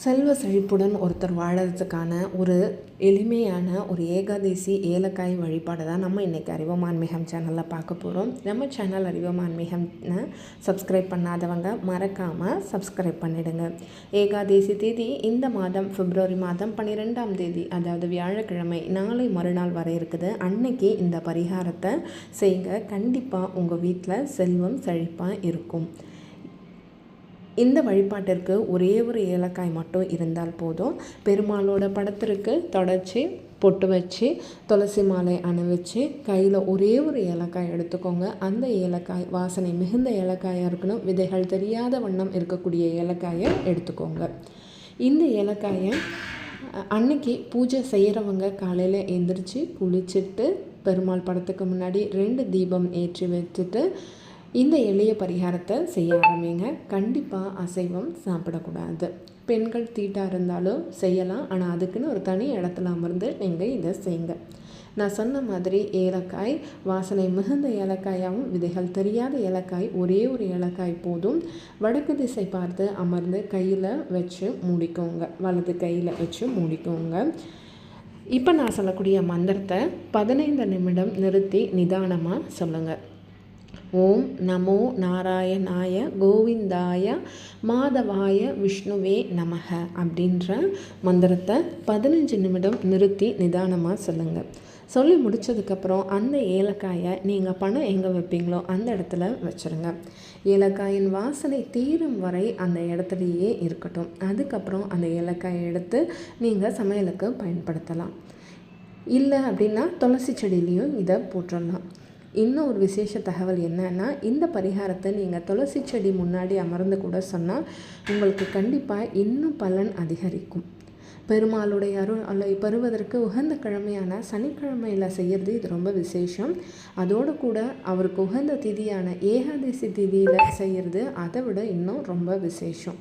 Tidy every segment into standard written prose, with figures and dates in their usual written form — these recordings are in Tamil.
செல்வ செழிப்புடன் ஒருத்தர் வாழறதுக்கான ஒரு எளிமையான ஒரு ஏகாதசி ஏலக்காய் வழிபாடு தான் நம்ம இன்றைக்கி அறிவோம் ஆன்மீகம் சேனலில் பார்க்க போகிறோம். நம்ம சேனல் அறிவோம் ஆன்மீகம்னு சப்ஸ்கிரைப் பண்ணாதவங்க மறக்காமல் சப்ஸ்கிரைப் பண்ணிவிடுங்க. ஏகாதசி தேதி இந்த மாதம் பிப்ரவரி மாதம் 12ஆம் தேதி, அதாவது வியாழக்கிழமை, நாளை மறுநாள் வரை இருக்குது. அன்னைக்கு இந்த பரிகாரத்தை செய்யுங்க. கண்டிப்பாக உங்கள் வீட்டில் செல்வம் செழிப்பாக இருக்கும். இந்த வழிபாட்டிற்கு ஒரே ஒரு ஏலக்காய் மட்டும் இருந்தால் போதும். பெருமாளோட படத்திற்கு தொடச்சி பொட்டு வச்சு துளசி மாலை அணிவிச்சு கையில் ஒரே ஒரு ஏலக்காய் எடுத்துக்கோங்க. அந்த ஏலக்காய் வாசனை மிகுந்த ஏலக்காயாக இருக்கணும். விதைகள் தெரியாத வண்ணம் இருக்கக்கூடிய ஏலக்காயை எடுத்துக்கோங்க. இந்த ஏலக்காயை அன்னைக்கு பூஜை செய்கிறவங்க காலையில் எழுந்திரிச்சு குளிச்சுட்டு பெருமாள் படத்துக்கு முன்னாடி 2 தீபம் ஏற்றி வச்சுட்டு இந்த எளிய பரிகாரத்தை செய்ய ஆரம்பிங்க. கண்டிப்பாக அசைவம் சாப்பிடக்கூடாது. பெண்கள் தீட்டாக இருந்தாலும் செய்யலாம், ஆனால் அதுக்குன்னு ஒரு தனி இடத்துல அமர்ந்து நீங்கள் இதை செய்யுங்க. நான் சொன்ன மாதிரி ஏலக்காய் வாசனை மிகுந்த ஏலக்காயாகவும் விதைகள் தெரியாத ஏலக்காய் ஒரே ஒரு ஏலக்காய் போதும். வடக்கு திசை பார்த்து அமர்ந்து கையில் வச்சு மூடிக்கோங்க. வலது கையில் வச்சு மூடிக்கோங்க. இப்போ நான் சொல்லக்கூடிய மந்திரத்தை 15 நிமிடம் நிறுத்தி நிதானமாக சொல்லுங்கள். ஓம் நமோ நாராயணாய கோவிந்தாய மாதவாய விஷ்ணுவே நமக அப்படின்ற மந்திரத்தை 15 நிமிடம் நிறுத்தி நிதானமாக சொல்லுங்கள். சொல்லி முடித்ததுக்கப்புறம் அந்த ஏலக்காயை நீங்கள் பணம் எங்கே வைப்பீங்களோ அந்த இடத்துல வச்சுருங்க. ஏலக்காயின் வாசனை தீரும் வரை அந்த இடத்துலையே இருக்கட்டும். அதுக்கப்புறம் அந்த ஏலக்காயை எடுத்து நீங்கள் சமையலுக்கு பயன்படுத்தலாம். இல்லை அப்படின்னா துளசி செடியிலையும் இதை போட்டுடலாம். இன்னும் ஒரு விசேஷ தகவல் என்னன்னா, இந்த பரிகாரத்தை நீங்கள் துளசி செடி முன்னாடி அமர்ந்து கூட சொன்னால் உங்களுக்கு கண்டிப்பாக இன்னும் பலன் அதிகரிக்கும். பெருமாளுடைய அருளை பெறுவதற்கு உகந்த கிழமையான சனிக்கிழமையில் செய்கிறது இது ரொம்ப விசேஷம். அதோடு கூட அவருக்கு உகந்த திதியான ஏகாதசி திதியில் செய்கிறது அதை விட இன்னும் ரொம்ப விசேஷம்.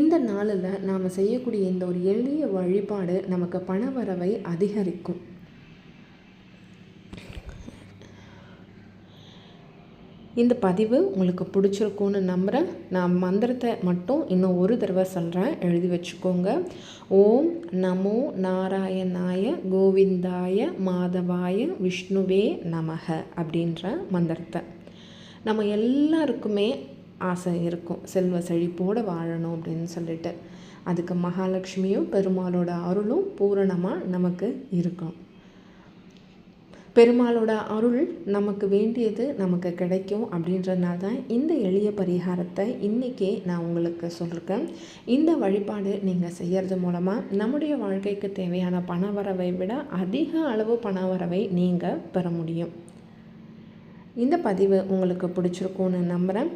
இந்த நாளில் நாம் செய்யக்கூடிய இந்த ஒரு எளிய வழிபாடு நமக்கு பணவரவை அதிகரிக்கும். இந்த பதிவு உங்களுக்கு பிடிச்சிருக்கும்னு நம்புகிறேன். நான் மந்திரத்தை மட்டும் இன்னும் ஒரு தடவை சொல்கிறேன், எழுதி வச்சுக்கோங்க. ஓம் நமோ நாராயணாய கோவிந்தாய மாதவாய விஷ்ணுவே நமக அப்படின்ற மந்திரத்தை. நம்ம எல்லாருக்குமே ஆசை இருக்கும் செல்வ செழிப்போடு வாழணும் அப்படின்னு சொல்லிட்டு. அதுக்கு மகாலட்சுமியும் பெருமாளோட அருளும் பூரணமாக நமக்கு இருக்கும். பெருமாளோட அருள் நமக்கு வேண்டியது நமக்கு கிடைக்கும் அப்படின்றதுனால தான் இந்த எளிய பரிகாரத்தை இன்றைக்கே நான் உங்களுக்கு சொல்லியிருக்கேன். இந்த வழிபாடு நீங்கள் செய்கிறது மூலமாக நம்முடைய வாழ்க்கைக்கு தேவையான பணவரவை விட அதிக அளவு பணவரவை நீங்கள் பெற முடியும். இந்த பதிவு உங்களுக்கு பிடிச்சிருக்கும்னு நம்புகிறேன்.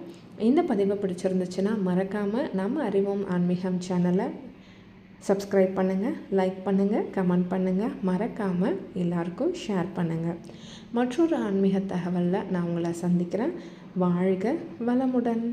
இந்த பதிவு பிடிச்சிருந்துச்சுன்னா மறக்காமல் நம்ம அறிவோம் ஆன்மீகம் சேனலை சப்ஸ்கிரைப் பண்ணுங்கள், லைக் பண்ணுங்கள், கமெண்ட் பண்ணுங்கள். மறக்காமல் எல்லாருக்கும் ஷேர் பண்ணுங்கள். மற்றொரு ஆன்மீக தகவலில் நான் உங்களை சந்திக்கிறேன். வாழ்க வளமுடன்.